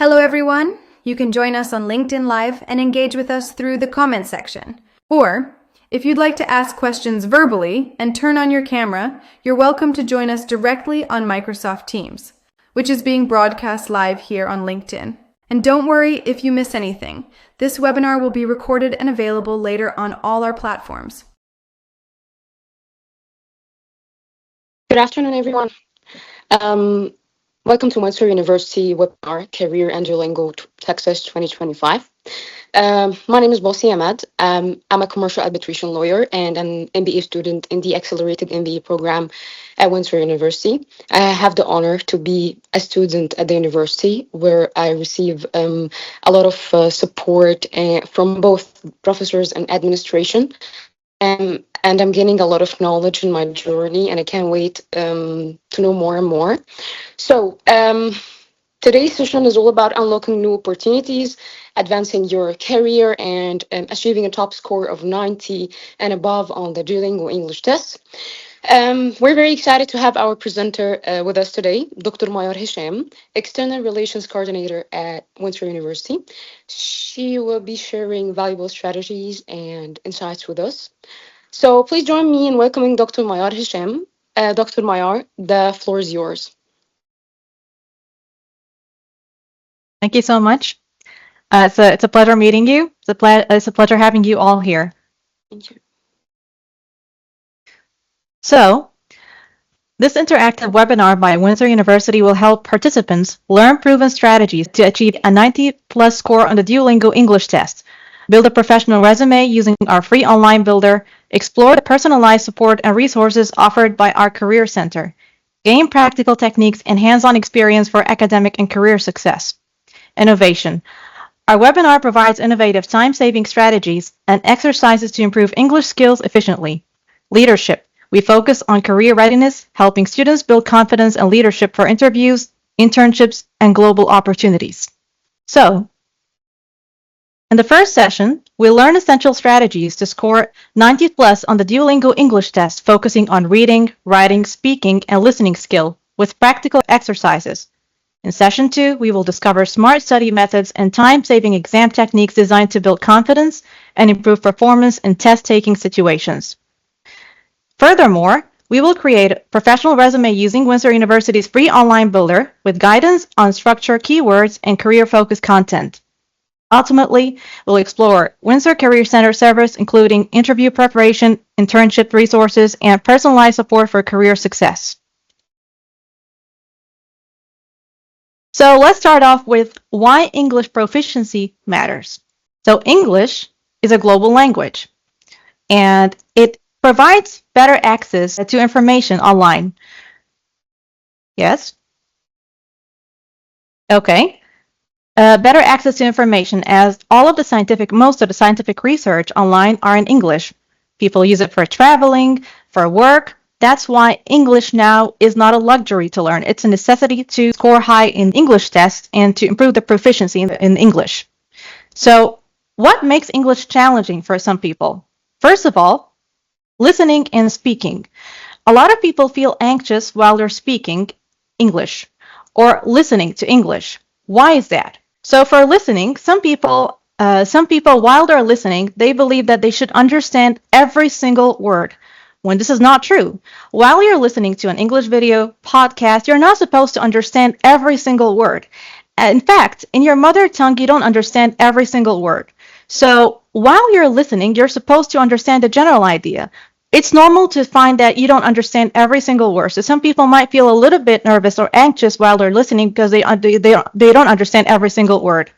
Hello everyone! You can join us on LinkedIn Live and engage with us through the comment section. Or, if you'd like to ask questions verbally and turn on your camera, you're welcome to join us directly on Microsoft Teams, which is being broadcast live here on LinkedIn. And don't worry if you miss anything. This webinar will be recorded and available later on all our platforms. Good afternoon, everyone. Welcome to Windsor University webinar, Career Duolingo Texas 2025. My name is Bosi Ahmed. I'm a commercial arbitration lawyer and an MBA student in the Accelerated MBA program at Windsor University. I have the honor to be a student at the university where I receive a lot of support from both professors and administration. And I'm gaining a lot of knowledge in my journey, and I can't wait to know more and more. So today's session is all about unlocking new opportunities, advancing your career, and achieving a top score of 90 and above on the Duolingo English Test. We're very excited to have our presenter with us today, Dr. Mayar Hisham, External Relations Coordinator at Windsor University. She will be sharing valuable strategies and insights with us. So please join me in welcoming Dr. Mayar Hisham. Dr. Mayar, the floor is yours. Thank you so much. It's a pleasure meeting you. It's a pleasure having you all here. Thank you. So, this interactive webinar by Windsor University will help participants learn proven strategies to achieve a 90+ score on the Duolingo English Test, build a professional resume using our free online builder, explore the personalized support and resources offered by our Career Center, gain practical techniques and hands-on experience for academic and career success. Innovation. Our webinar provides innovative time-saving strategies and exercises to improve English skills efficiently. Leadership. We focus on career readiness, helping students build confidence and leadership for interviews, internships, and global opportunities. So, in the first session, we'll learn essential strategies to score 90+ on the Duolingo English Test, focusing on reading, writing, speaking, and listening skill with practical exercises. In session 2, we will discover smart study methods and time-saving exam techniques designed to build confidence and improve performance in test-taking situations. Furthermore, we will create a professional resume using Windsor University's free online builder with guidance on structure, keywords, and career-focused content. Ultimately, we'll explore Windsor Career Center service, including interview preparation, internship resources, and personalized support for career success. So let's start off with why English proficiency matters. So English is a global language, and it provides better access to information online. Yes? Okay. Better access to information, as most of the scientific research online are in English. People use it for traveling, for work. That's why English now is not a luxury to learn. It's a necessity to score high in English tests and to improve the proficiency in English. So, what makes English challenging for some people? First of all, listening and speaking. A lot of people feel anxious while they're speaking English or listening to English. Why is that? So for listening, some people while they're listening, they believe that they should understand every single word, when this is not true. While you're listening to an English video, podcast, you're not supposed to understand every single word. In fact, in your mother tongue, you don't understand every single word. So while you're listening, you're supposed to understand the general idea. It's normal to find that you don't understand every single word. So some people might feel a little bit nervous or anxious while they're listening because they don't understand every single word.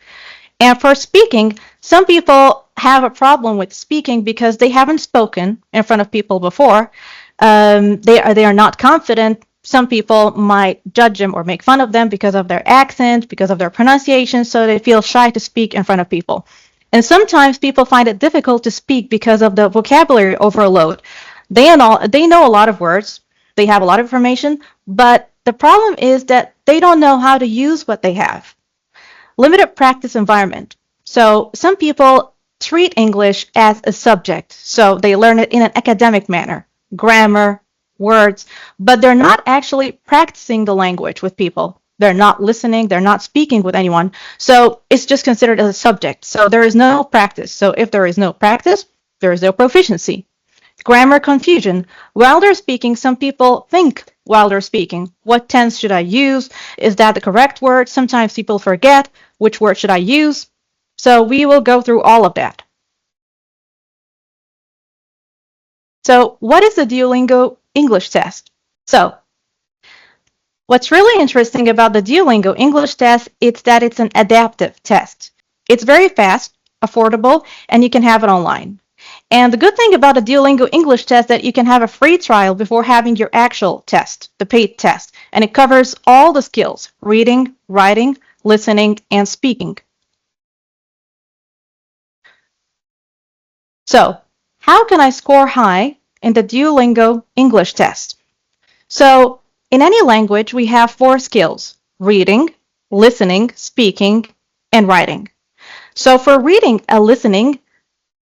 And for speaking, some people have a problem with speaking because they haven't spoken in front of people before. They are not confident. Some people might judge them or make fun of them because of their accent, because of their pronunciation, so they feel shy to speak in front of people. And sometimes people find it difficult to speak because of the vocabulary overload. They know a lot of words, they have a lot of information, but the problem is that they don't know how to use what they have. Limited practice environment. So some people treat English as a subject, so they learn it in an academic manner, grammar, words, but they're not actually practicing the language with people. They're not listening, they're not speaking with anyone. So it's just considered as a subject. So there is no practice. So if there is no practice, there is no proficiency. Grammar confusion. While they're speaking, some people think while they're speaking, what tense should I use? Is that the correct word? Sometimes people forget which word should I use. So we will go through all of that. So what is the Duolingo English test? So what's really interesting about the Duolingo English test is that it's an adaptive test. It's very fast, affordable, and you can have it online. And the good thing about the Duolingo English test is that you can have a free trial before having your actual test, the paid test. And it covers all the skills: reading, writing, listening, and speaking. So, how can I score high in the Duolingo English test? So, in any language, we have 4 skills: reading, listening, speaking, and writing. So for reading and listening,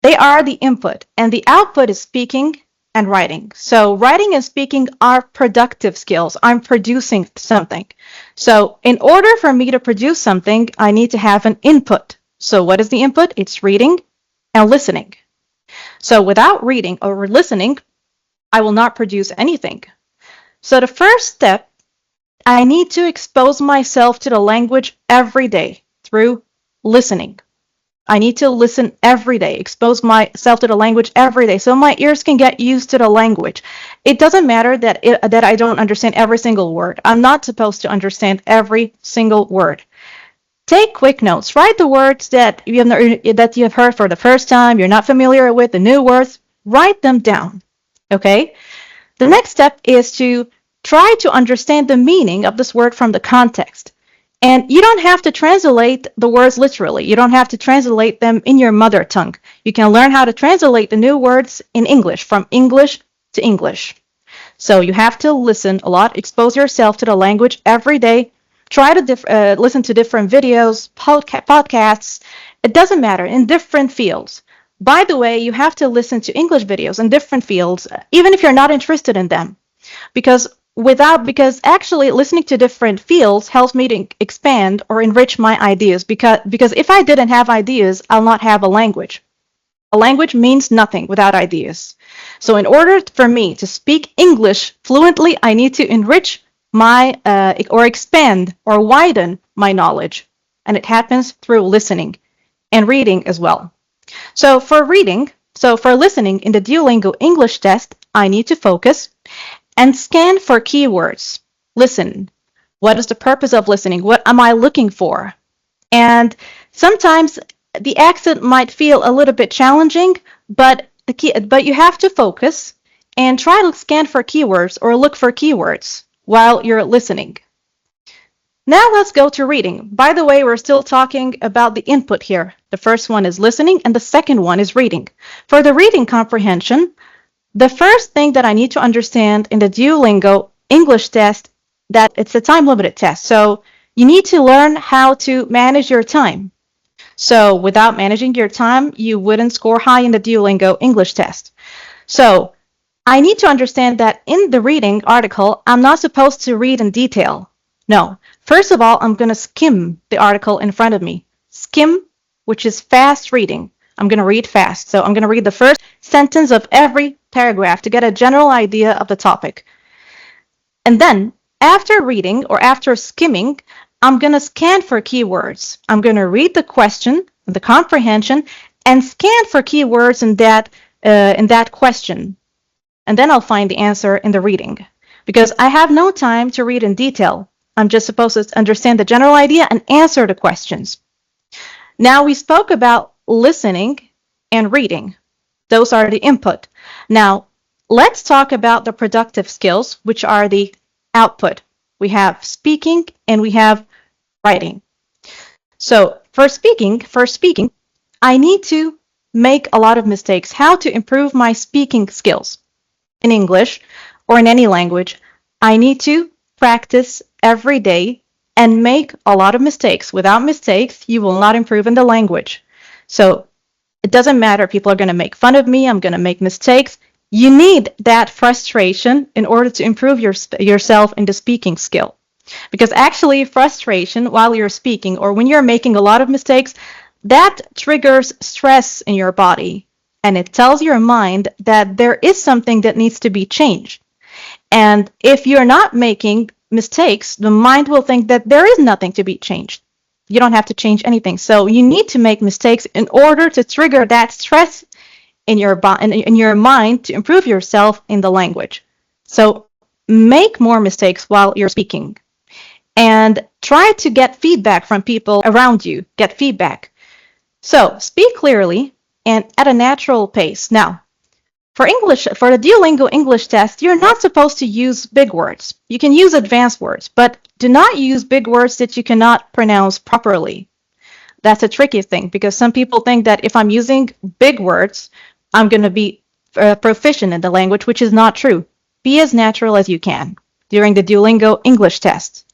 they are the input, and the output is speaking and writing. So writing and speaking are productive skills. I'm producing something. So in order for me to produce something, I need to have an input. So what is the input? It's reading and listening. So without reading or listening, I will not produce anything. So the first step, I need to expose myself to the language every day through listening. I need to listen every day, expose myself to the language every day so my ears can get used to the language. It doesn't matter that I don't understand every single word. I'm not supposed to understand every single word. Take quick notes. Write the words that you have heard for the first time, you're not familiar with, the new words. Write them down, okay? The next step is to try to understand the meaning of this word from the context. And you don't have to translate the words literally. You don't have to translate them in your mother tongue. You can learn how to translate the new words in English, from English to English. So you have to listen a lot, expose yourself to the language every day. Try to listen to different videos, podcasts. It doesn't matter, in different fields. By the way, you have to listen to English videos in different fields, even if you're not interested in them. Because actually listening to different fields helps me to expand or enrich my ideas, because if I didn't have ideas, I'll not have a language. A language means nothing without ideas. So in order for me to speak English fluently, I need to enrich my or expand or widen my knowledge, and it happens through listening and reading as well. So for listening in the Duolingo English test, I need to focus and scan for keywords. Listen. What is the purpose of listening? What am I looking for? And sometimes the accent might feel a little bit challenging, but you have to focus and try to scan for keywords or look for keywords while you're listening. Now let's go to reading. By the way, we're still talking about the input here. The first one is listening and the second one is reading. For the reading comprehension, the first thing that I need to understand in the Duolingo English test, that it's a time-limited test. So you need to learn how to manage your time. So without managing your time, you wouldn't score high in the Duolingo English test. So I need to understand that in the reading article, I'm not supposed to read in detail. No. First of all, I'm going to skim the article in front of me. Skim, which is fast reading. I'm going to read fast. So I'm going to read the first sentence of every paragraph to get a general idea of the topic. And then, after reading or after skimming, I'm going to scan for keywords. I'm going to read the question, the comprehension, and scan for keywords in that question. And then I'll find the answer in the reading. Because I have no time to read in detail. I'm just supposed to understand the general idea and answer the questions. Now we spoke about listening and reading. Those are the input. Now, let's talk about the productive skills, which are the output. We have speaking and we have writing. So for speaking, I need to make a lot of mistakes. How to improve my speaking skills in English or in any language? I need to practice every day and make a lot of mistakes. Without mistakes, you will not improve in the language. So it doesn't matter. People are going to make fun of me. I'm going to make mistakes. You need that frustration in order to improve yourself in the speaking skill. Because actually, frustration while you're speaking or when you're making a lot of mistakes, that triggers stress in your body. And it tells your mind that there is something that needs to be changed. And if you're not making mistakes, the mind will think that there is nothing to be changed. You don't have to change anything. So you need to make mistakes in order to trigger that stress in your mind to improve yourself in the language. So make more mistakes while you're speaking and try to get feedback from people around you. Get feedback. So speak clearly and at a natural pace. Now, for the Duolingo English test, you're not supposed to use big words. You can use advanced words, but do not use big words that you cannot pronounce properly. That's a tricky thing because some people think that if I'm using big words, I'm going to be proficient in the language, which is not true. Be as natural as you can during the Duolingo English test.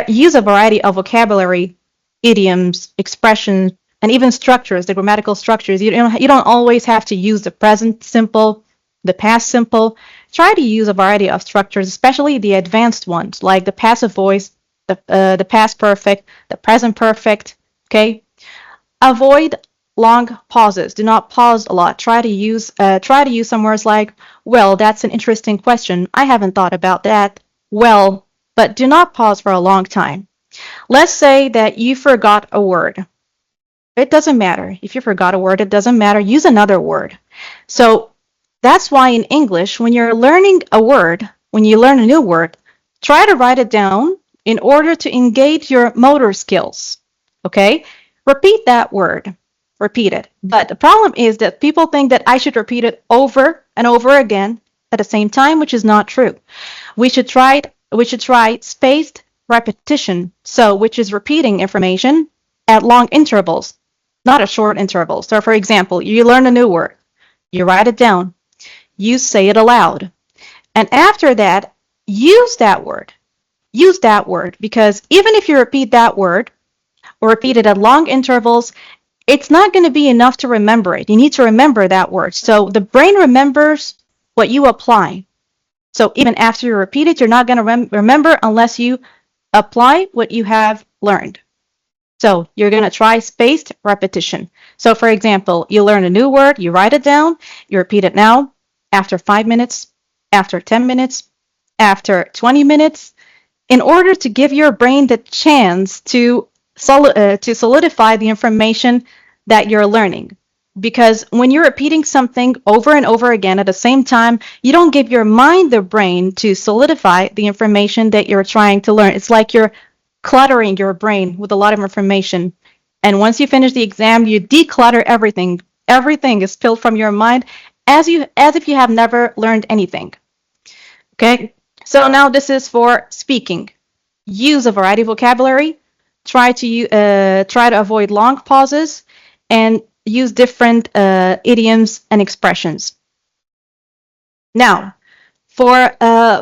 Use a variety of vocabulary, idioms, expressions, and even structures, the grammatical structures. You don't always have to use the present simple, the past simple. Try to use a variety of structures, especially the advanced ones, like the passive voice, the past perfect, the present perfect. Okay. Avoid long pauses. Do not pause a lot. Try to use some words like, well, that's an interesting question. I haven't thought about that. Well, but do not pause for a long time. Let's say that you forgot a word. It doesn't matter. If you forgot a word, it doesn't matter. Use another word. So that's why in English, when you're learning a word, when you learn a new word, try to write it down in order to engage your motor skills. Okay? Repeat that word. Repeat it. But the problem is that people think that I should repeat it over and over again at the same time, which is not true. We should try spaced repetition, which is repeating information at long intervals, not a short interval. So for example, you learn a new word, you write it down, you say it aloud, and after that, use that word. Use that word, because even if you repeat that word or repeat it at long intervals, it's not going to be enough to remember it. You need to remember that word. So the brain remembers what you apply. So even after you repeat it, you're not going to remember unless you apply what you have learned. So you're going to try spaced repetition. So for example, you learn a new word, you write it down, you repeat it now, after 5 minutes, after 10 minutes, after 20 minutes, in order to give your brain the chance to solidify the information that you're learning. Because when you're repeating something over and over again at the same time, you don't give your mind the brain to solidify the information that you're trying to learn. It's like you're cluttering your brain with a lot of information. And once you finish the exam, you declutter everything. Everything is spilled from your mind as if you have never learned anything. Okay? So now this is for speaking. Use a variety of vocabulary. Try to avoid long pauses and use different idioms and expressions. Now, for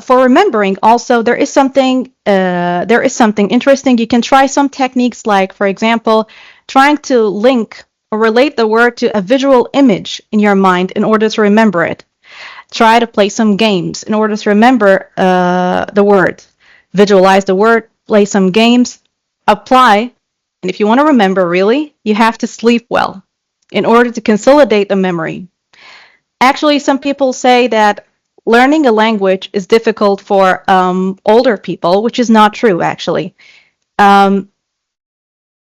remembering, also there is something interesting. You can try some techniques, like for example, trying to link or relate the word to a visual image in your mind in order to remember it. Try to play some games in order to remember the word. Visualize the word, play some games, apply, and if you want to remember really, you have to sleep well in order to consolidate the memory. Actually, some people say that learning a language is difficult for older people, which is not true, actually. The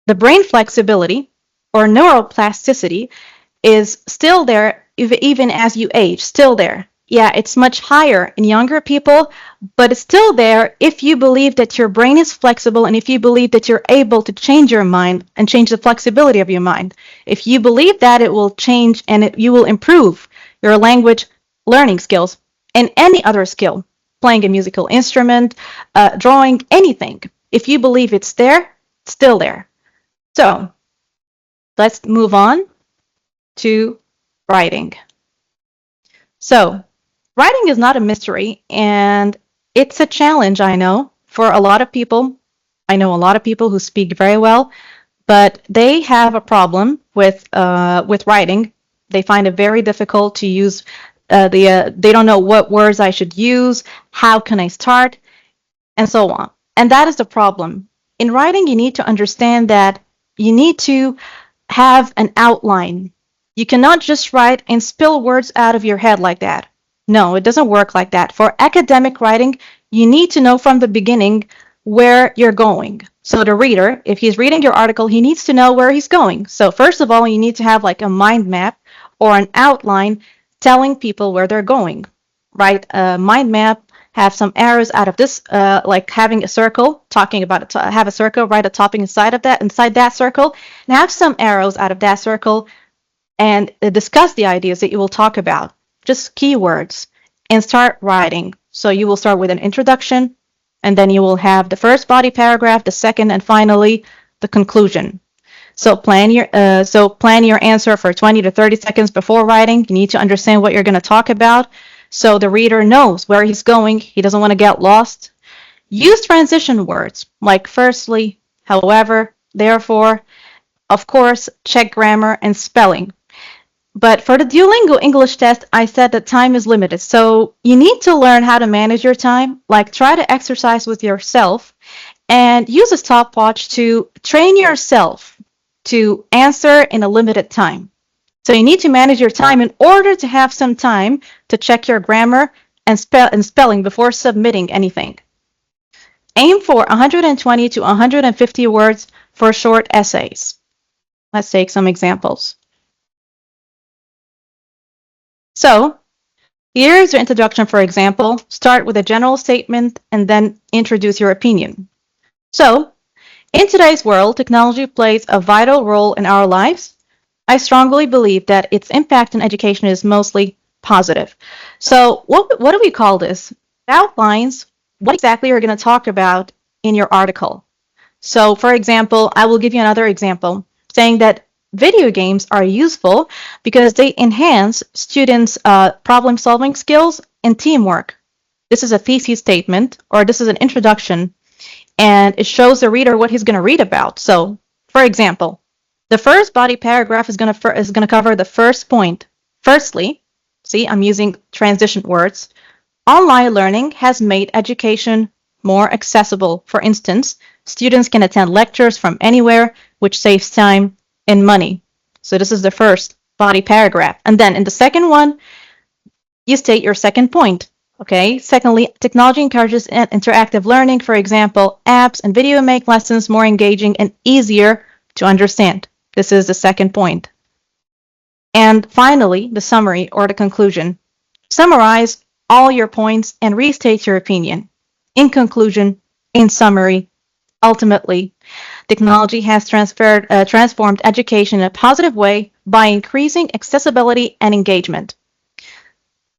brain flexibility or neuroplasticity is still there even as you age, still there. Yeah, it's much higher in younger people, but it's still there if you believe that your brain is flexible and if you believe that you're able to change your mind and change the flexibility of your mind. If you believe that, it will change and you will improve your language learning skills and any other skill, playing a musical instrument, drawing, anything. If you believe it's there, it's still there. So let's move on to writing. So writing is not a mystery, and it's a challenge, I know, for a lot of people. I know a lot of people who speak very well, but they have a problem with writing. They find it very difficult to use. They don't know what words I should use, how can I start, and so on. And that is the problem. In writing, you need to understand that you need to have an outline. You cannot just write and spill words out of your head like that. No, it doesn't work like that. For academic writing, you need to know from the beginning where you're going. So the reader, if he's reading your article, he needs to know where he's going. So first of all, you need to have like a mind map or an outline telling people where they're going. Right? A mind map, have some arrows out of this, like having a circle, talking about it, have a circle, write a topic inside that circle, and have some arrows out of that circle, and discuss the ideas that you will talk about, just keywords, and start writing. So you will start with an introduction, and then you will have the first body paragraph, the second, and finally the conclusion. So plan your answer for 20 to 30 seconds before writing. You need to understand what you're going to talk about, so the reader knows where he's going. He doesn't want to get lost. Use transition words like firstly, however, therefore, of course. Check grammar and spelling. But for the Duolingo English test, I said that time is limited. So you need to learn how to manage your time. Like, try to exercise with yourself and use a stopwatch to train yourself to answer in a limited time. So you need to manage your time in order to have some time to check your grammar and spelling before submitting anything. Aim for 120 to 150 words for short essays. Let's take some examples. So here's your introduction, for example. Start with a general statement and then introduce your opinion. So, in today's world, technology plays a vital role in our lives. I strongly believe that its impact on education is mostly positive. So what do we call this? It outlines what exactly you're going to talk about in your article. So for example, I will give you another example saying that video games are useful because they enhance students' problem-solving skills and teamwork. This is a thesis statement, or this is an introduction, and it shows the reader what he's going to read about. So for example, the first body paragraph is going to cover the first point. Firstly, see, I'm using transition words. Online learning has made education more accessible. For instance, students can attend lectures from anywhere, which saves time and money. So this is the first body paragraph. And then in the second one, you state your second point. Okay. Secondly, technology encourages interactive learning. For example, apps and video make lessons more engaging and easier to understand. This is the second point. And finally, the summary or the conclusion. Summarize all your points and restate your opinion. In conclusion, in summary, ultimately, technology has transformed education in a positive way by increasing accessibility and engagement.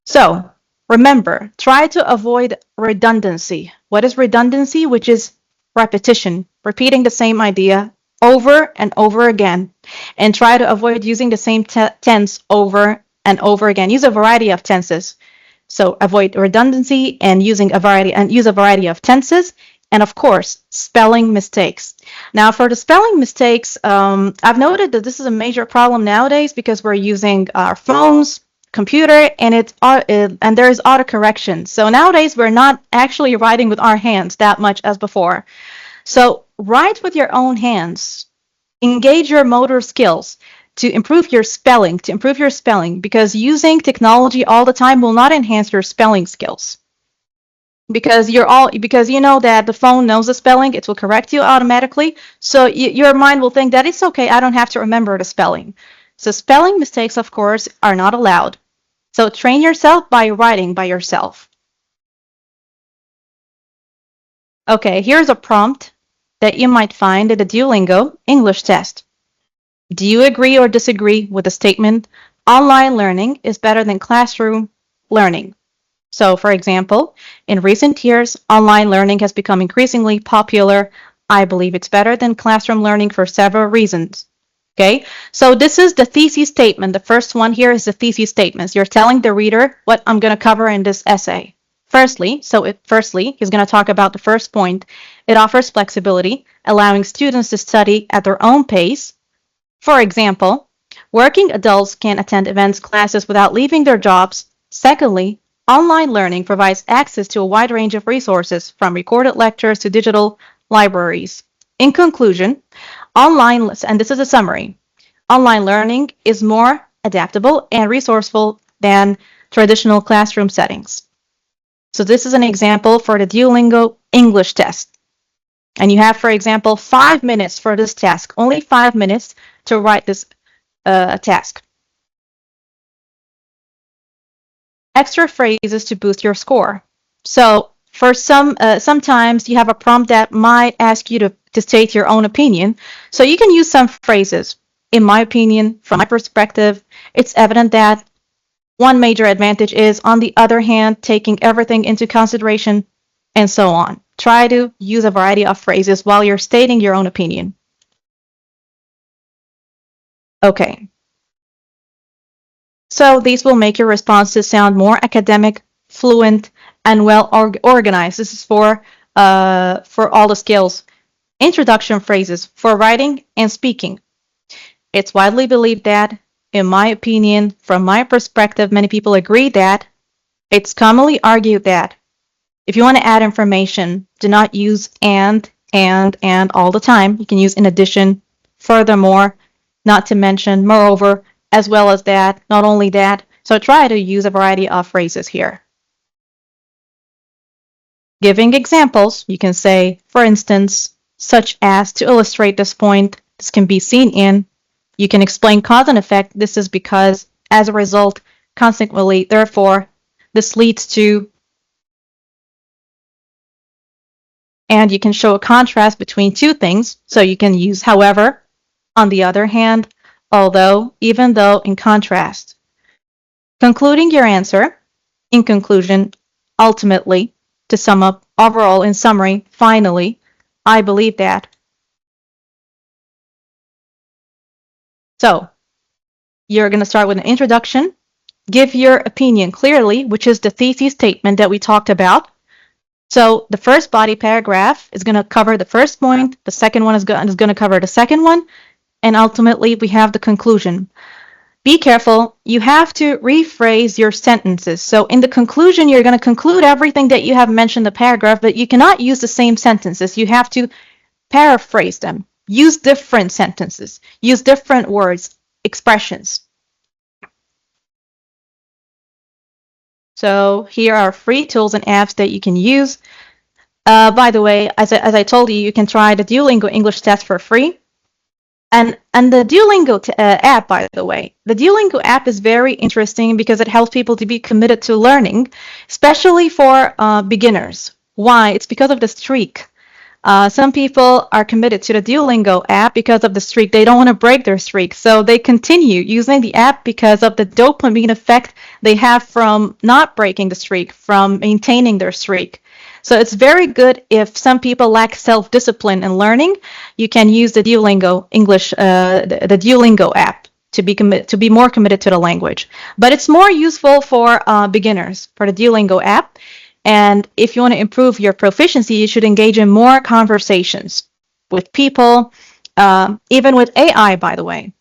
So, remember, try to avoid redundancy. What is redundancy? Which is repetition, repeating the same idea over and over again, and try to avoid using the same tense over and over again. Use a variety of tenses. So avoid redundancy and use a variety of tenses, and of course, spelling mistakes. Now, for the spelling mistakes, I've noted that this is a major problem nowadays because we're using our phones, computer, and there is autocorrection. So nowadays, we're not actually writing with our hands that much as before. So write with your own hands. Engage your motor skills to improve your spelling, because using technology all the time will not enhance your spelling skills. Because you know that the phone knows the spelling, it will correct you automatically. So your mind will think that it's okay, I don't have to remember the spelling. So spelling mistakes, of course, are not allowed. So train yourself by writing by yourself. Okay, here's a prompt that you might find in the Duolingo English test. Do you agree or disagree with the statement, online learning is better than classroom learning? So, for example, in recent years, online learning has become increasingly popular. I believe it's better than classroom learning for several reasons. Okay, so this is the thesis statement. The first one here is the thesis statement. You're telling the reader what I'm going to cover in this essay. Firstly, he's going to talk about the first point. It offers flexibility, allowing students to study at their own pace. For example, working adults can attend events, classes without leaving their jobs. Secondly, Online learning provides access to a wide range of resources, from recorded lectures to digital libraries. In conclusion, and this is a summary, online learning is more adaptable and resourceful than traditional classroom settings. So this is an example for the Duolingo English test. And you have, for example, 5 minutes for this task, only 5 minutes to write this task. Extra phrases to boost your score. So for sometimes you have a prompt that might ask you to state your own opinion. So you can use some phrases. In my opinion, from my perspective, it's evident that one major advantage is, on the other hand, taking everything into consideration, and so on. Try to use a variety of phrases while you're stating your own opinion. Okay. So these will make your responses sound more academic, fluent, and well organized. This is for all the skills. Introduction phrases for writing and speaking. It's widely believed that, in my opinion, from my perspective, many people agree that it's commonly argued that if you want to add information, do not use and all the time. You can use in addition, furthermore, not to mention, moreover, as well as that, not only that. So try to use a variety of phrases here. Giving examples, you can say, for instance, such as, to illustrate this point, this can be seen in. You can explain cause and effect. This is because, as a result, consequently, therefore, this leads to. And you can show a contrast between two things. So you can use however, on the other hand, although, even though, in contrast. Concluding your answer, in conclusion, ultimately, to sum up, overall, in summary, finally, I believe that. So, you're going to start with an introduction. Give your opinion clearly, which is the thesis statement that we talked about. So the first body paragraph is going to cover the first point, the second one is going to cover the second one, and ultimately we have the conclusion. Be careful, you have to rephrase your sentences. So in the conclusion, you're going to conclude everything that you have mentioned in the paragraph, but you cannot use the same sentences. You have to paraphrase them. Use different sentences. Use different words, expressions. So here are free tools and apps that you can use. By the way, as I told you, you can try the Duolingo English Test for free. And the Duolingo app, by the way, the Duolingo app is very interesting because it helps people to be committed to learning, especially for beginners. Why? It's because of the streak. Some people are committed to the Duolingo app because of the streak. They don't want to break their streak. So they continue using the app because of the dopamine effect they have from not breaking the streak, from maintaining their streak. So it's very good if some people lack self-discipline in learning. You can use the Duolingo English, the Duolingo app to be more committed to the language. But it's more useful for beginners, for the Duolingo app. And if you want to improve your proficiency, you should engage in more conversations with people, even with AI, by the way.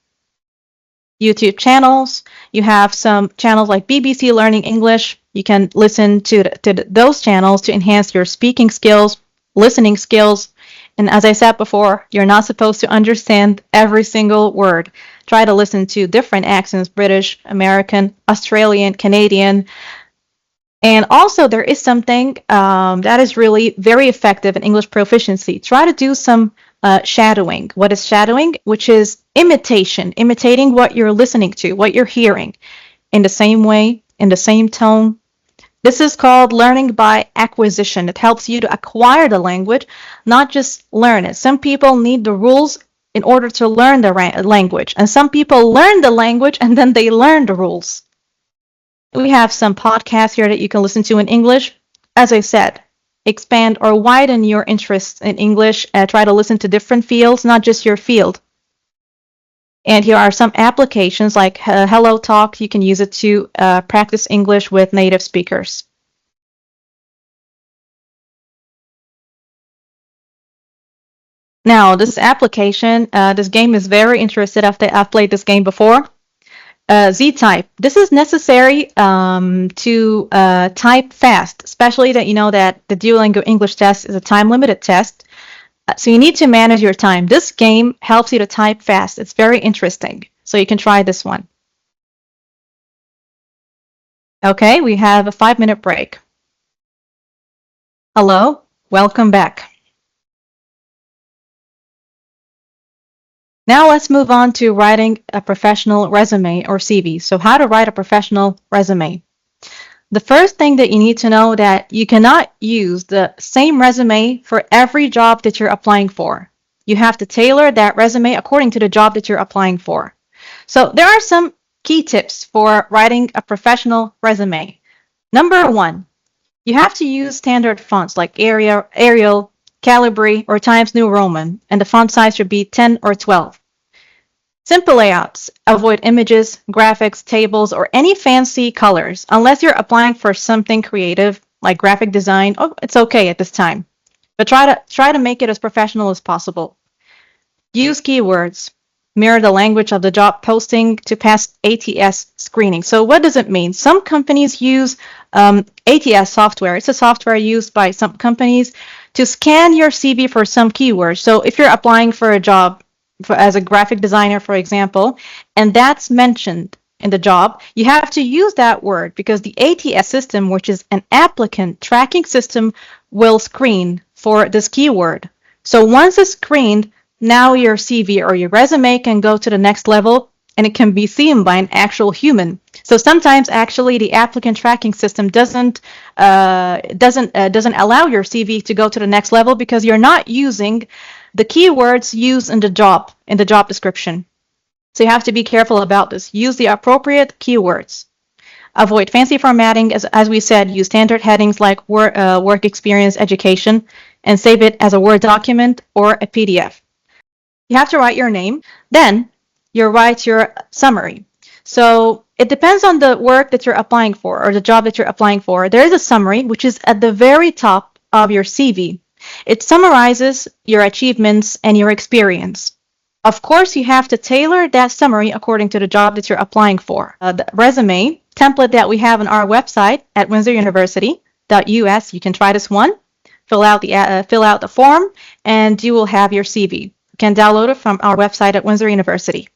YouTube channels. You have some channels like BBC Learning English. You can listen to those channels to enhance your speaking skills, listening skills. And as I said before, you're not supposed to understand every single word. Try to listen to different accents, British, American, Australian, Canadian. And also, there is something that is really very effective in English proficiency. Try to do some shadowing. What is shadowing? Which is imitating what you're listening to, what you're hearing, in the same way, in the same tone. This is called learning by acquisition. It helps you to acquire the language, not just learn it. Some people need the rules in order to learn the language, and some people learn the language and then they learn the rules. We have some podcasts here that you can listen to in English. As I said, expand or widen your interest in English. Try to listen to different fields, not just your field. And here are some applications like Hello Talk. You can use it to practice English with native speakers. Now, this application, this game is very interesting. I've played this game before. Z-type. This is necessary to type fast, especially that you know that the Duolingo English test is a time-limited test. So you need to manage your time. This game helps you to type fast. It's very interesting. So you can try this one. Okay, we have a 5-minute break. Hello, welcome back. Now let's move on to writing a professional resume or CV. So how to write a professional resume. The first thing that you need to know that you cannot use the same resume for every job that you're applying for. You have to tailor that resume according to the job that you're applying for. So there are some key tips for writing a professional resume. Number 1, you have to use standard fonts like Arial, Calibri, or Times New Roman, and the font size should be 10 or 12. Simple layouts. Avoid images, graphics, tables, or any fancy colors. Unless you're applying for something creative like graphic design, it's okay at this time. But try to make it as professional as possible. Use keywords. Mirror the language of the job posting to pass ATS screening. So what does it mean? Some companies use ATS software. It's a software used by some companies to scan your CV for some keywords. So if you're applying for a job as a graphic designer, for example, and that's mentioned in the job, you have to use that word because the ATS system, which is an applicant tracking system, will screen for this keyword. So once it's screened, now your CV or your resume can go to the next level and it can be seen by an actual human. So sometimes actually the applicant tracking system doesn't allow your CV to go to the next level because you're not using the keywords used in the job description. So you have to be careful about this. Use the appropriate keywords. Avoid fancy formatting. As we said, use standard headings like work experience, education, and save it as a Word document or a PDF. You have to write your name. Then you write your summary. So it depends on the work that you're applying for or the job that you're applying for. There is a summary, which is at the very top of your CV. It summarizes your achievements and your experience. Of course, you have to tailor that summary according to the job that you're applying for. The resume template that we have on our website at windsoruniversity.us, you can try this one, fill out the form, and you will have your CV. You can download it from our website at Windsor University.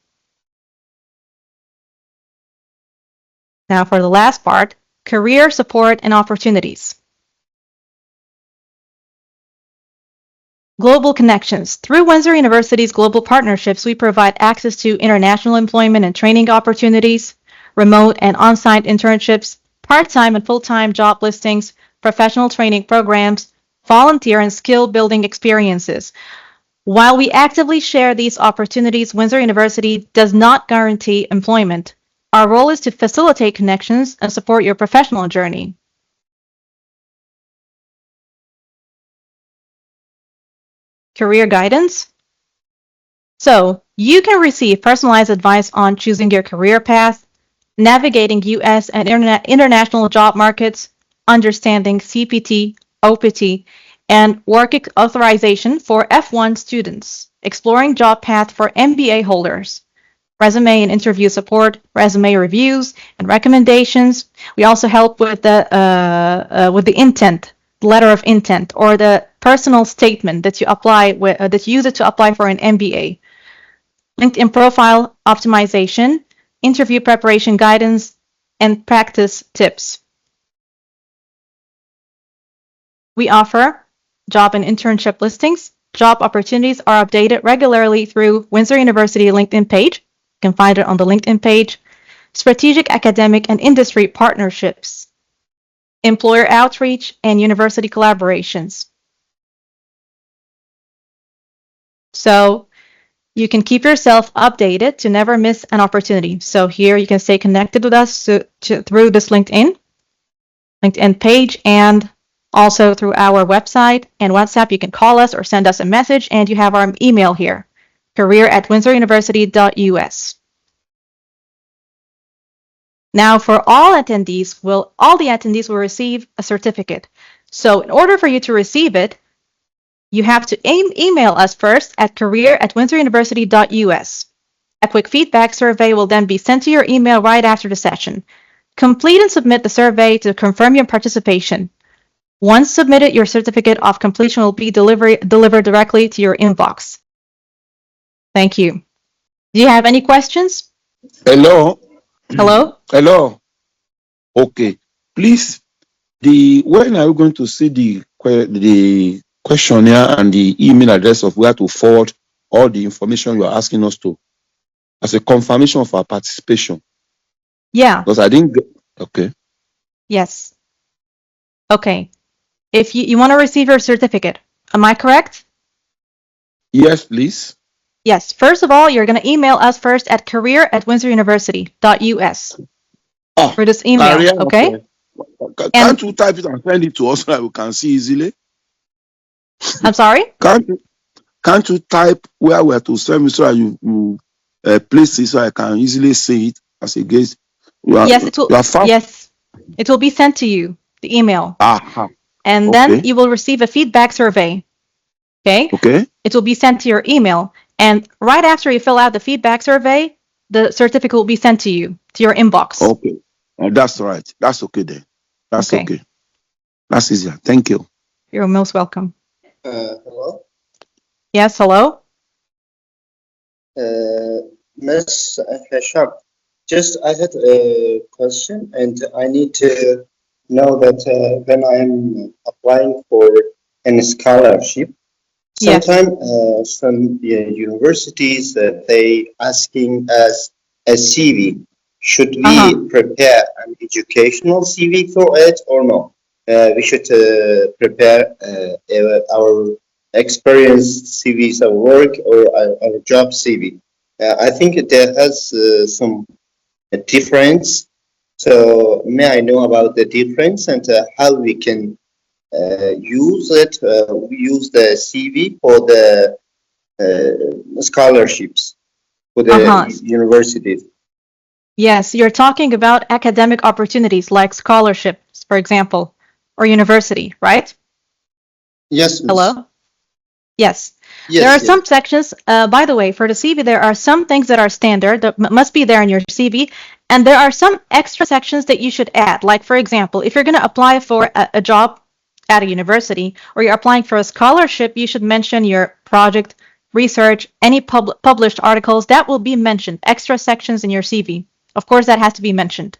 Now for the last part, career support and opportunities. Global connections. Through Windsor University's global partnerships, we provide access to international employment and training opportunities, remote and on-site internships, part-time and full-time job listings, professional training programs, volunteer and skill-building experiences. While we actively share these opportunities, Windsor University does not guarantee employment. Our role is to facilitate connections and support your professional journey. Career guidance. So you can receive personalized advice on choosing your career path, navigating US and international job markets, understanding CPT, OPT, and work authorization for F1 students, exploring job path for MBA holders, resume and interview support, resume reviews and recommendations. We also help with the intent, letter of intent, or the personal statement that you use it to apply for an MBA. LinkedIn profile optimization, interview preparation guidance, and practice tips. We offer job and internship listings. Job opportunities are updated regularly through Windsor University LinkedIn page. You can find it on the LinkedIn page. Strategic academic and industry partnerships, employer outreach, and university collaborations. So you can keep yourself updated to never miss an opportunity. So here you can stay connected with us through this LinkedIn page, and also through our website and WhatsApp. You can call us or send us a message, and you have our email here, career@windsoruniversity.us. Now, for all the attendees will receive a certificate. So in order for you to receive it, you have to email us first at career@windsoruniversity.us. A quick feedback survey will then be sent to your email right after the session. Complete and submit the survey to confirm your participation. Once submitted, your certificate of completion will be delivered directly to your inbox. Thank you. Do you have any questions? Hello. Hello? Hello. Okay. Please, when are you going to see the questionnaire and the email address of where to forward all the information you are asking us to as a confirmation of our participation? Yeah. Because I didn't get. Okay. Yes. Okay. If you want to receive your certificate, am I correct? Yes, please. Yes. First of all, you're going to email us first at career@windsoruniversity.us for this email, Career, okay? Can't you type it and send it to us so that we can see easily? I'm sorry? Can't you type where we're to send me so that you place it so I can easily see it as a guest? Yes, it will. Yes, it will be sent to you, the email. And then you will receive a feedback survey. Okay? Okay. It will be sent to your email. And right after you fill out the feedback survey, the certificate will be sent to you, to your inbox. Okay. That's right. That's okay then. That's okay. That's easier. Thank you. You're most welcome. Hello? Yes, hello? Miss Hisham, just I had a question and I need to know that when I'm applying for a scholarship, sometimes some universities they asking us a CV. Should we prepare an educational CV for it or no? We should prepare our experience CVs of work or our job CV. I think there has some difference. So may I know about the difference and how we can use it? Use the CV for the scholarships for the universities. Yes, you're talking about academic opportunities like scholarships, for example, or university, right? Yes. Miss. Hello? Yes. Yes. There are some sections, by the way, for the CV, there are some things that are standard that must be there in your CV, and there are some extra sections that you should add. Like, for example, if you're going to apply for a job at a university or you're applying for a scholarship, you should mention your project, research, any published articles that will be mentioned, extra sections in your CV. Of course, that has to be mentioned.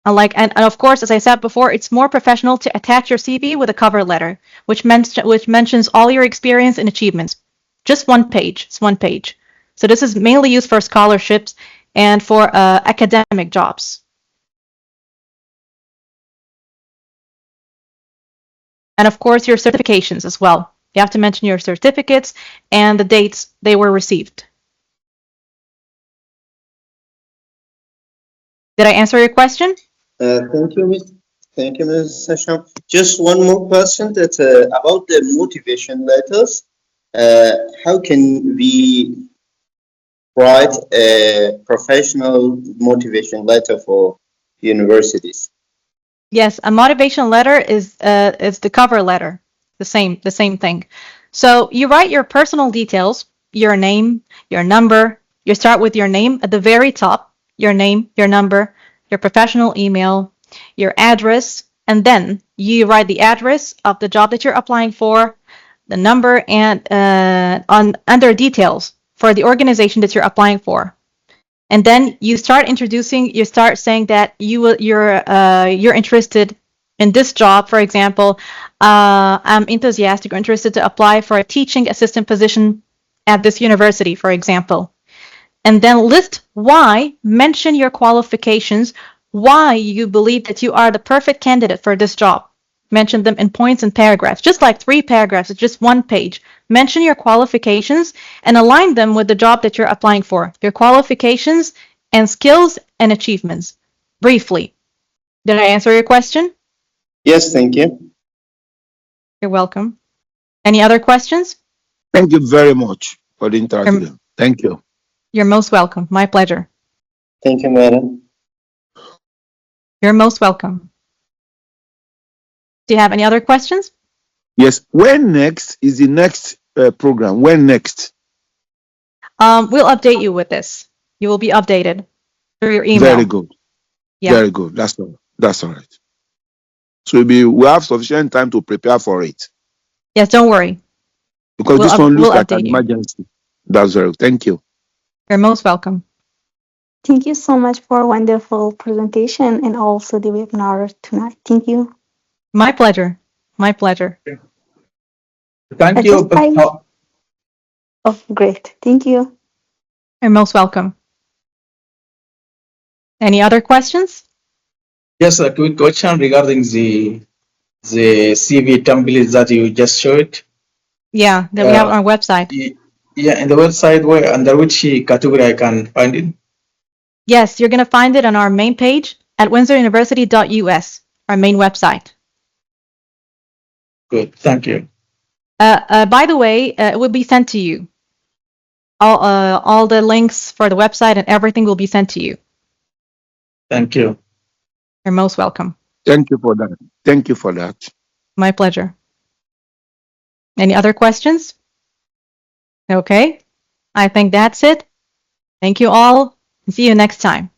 And of course, as I said before, it's more professional to attach your CV with a cover letter, which mentions all your experience and achievements. Just one page. It's one page. So this is mainly used for scholarships and for academic jobs. And of course, your certifications as well. You have to mention your certificates and the dates they were received. Did I answer your question? Thank you, Ms. Thank you, Ms. Hisham. Just one more question that about the motivation letters. How can we write a professional motivation letter for universities? Yes, a motivation letter is the cover letter, the same thing. So you write your personal details, your name, your number. You start with your name at the very top, your name, your number, your professional email, your address, and then you write the address of the job that you're applying for, the number, and under details for the organization that you're applying for. And then you start saying that you're interested in this job. For example, I'm enthusiastic or interested to apply for a teaching assistant position at this university, for example. And then list why, mention your qualifications, why you believe that you are the perfect candidate for this job. Mention them in points and paragraphs, just like 3 paragraphs, it's just 1 page. Mention your qualifications and align them with the job that you're applying for. Your qualifications and skills and achievements. Briefly. Did I answer your question? Yes, thank you. You're welcome. Any other questions? Thank you very much for the interaction. Thank you. You're most welcome. My pleasure. Thank you, madam. You're most welcome. Do you have any other questions? Yes. When next is the next program? When next? We'll update you with this. You will be updated through your email. Very good. Yeah. Very good. That's all right. So we have sufficient time to prepare for it. Yes, don't worry. Because We'll this one looks we'll like update an you. emergency. That's very good. Thank you. You're most welcome. Thank you so much for a wonderful presentation and also the webinar tonight. Thank you. My pleasure. My pleasure. Thank you. Oh, great. Thank you. You're most welcome. Any other questions? Yes, a quick question regarding the CV templates that you just showed. Yeah, that we have on our website. Yeah, in the website, where under which category I can find it? Yes, you're going to find it on our main page at windsoruniversity.us, our main website. Good, thank you. By the way, it will be sent to you. All the links for the website and everything will be sent to you. Thank you. You're most welcome. Thank you for that. Thank you for that. My pleasure. Any other questions? Okay, I think that's it. Thank you all. See you next time.